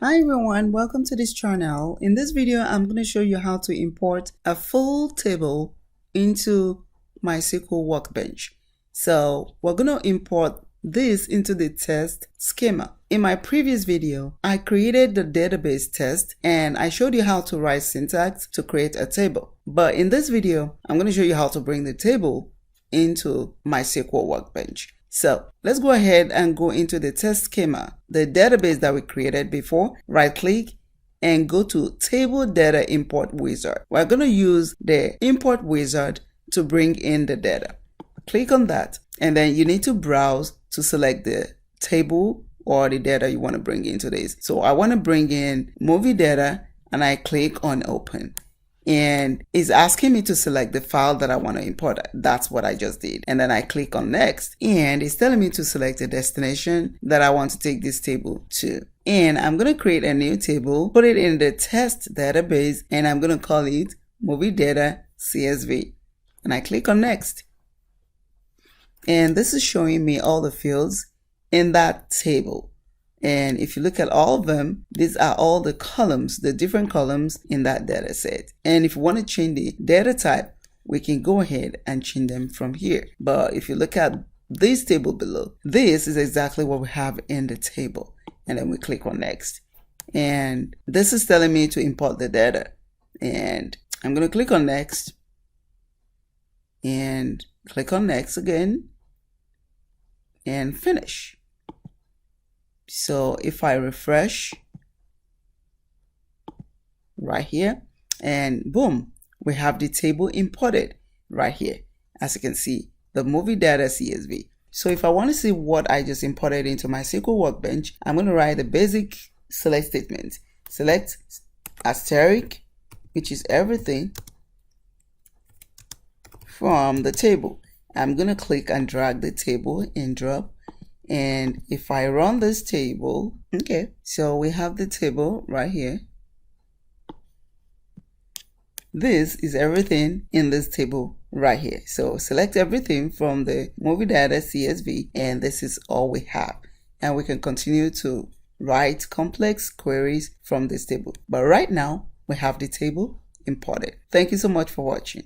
Hi everyone, welcome to this channel. In this video, I'm going to show you how to import a full table into Mysql Workbench. So we're going to import this into the test schema. In my previous video, I created the database test and I showed you how to write syntax to create a table. But in this video, I'm going to show you how to bring the table into Mysql Workbench. So let's go ahead and go into the test schema, the database that we created before. Right click and go to Table Data Import Wizard. We're going to use the import wizard to bring in the data. Click on that and then you need to browse to select the table or the data you want to bring into this. So I want to bring in movie data and I click on Open. And it's asking me to select the file that I want to import. That's what I just did. And then I click on Next and it's telling me to select a destination that I want to take this table to. And I'm going to create a new table, put it in the test database, and I'm going to call it movie data CSV. And I click on Next. And this is showing me all the fields in that table. And if you look at all of them, these are all the columns, the different columns in that data set. And if you want to change the data type, we can go ahead and change them from here. But if you look at this table below, this is exactly what we have in the table. And then we click on Next. And this is telling me to import the data. And I'm going to click on Next. And click on Next again. And finish. So if I refresh right here and boom, we have the table imported right here. As you can see, the movie data CSV. So if I want to see what I just imported into Mysql Workbench, I'm going to write the basic select statement. Select asterisk, which is everything from the table. I'm going to click and drag the table and drop. And if I run this table, okay, so we have the table right here. This is everything in this table right here. So select everything from the movie data CSV, and this is all we have. And we can continue to write complex queries from this table. But right now, we have the table imported. Thank you so much for watching.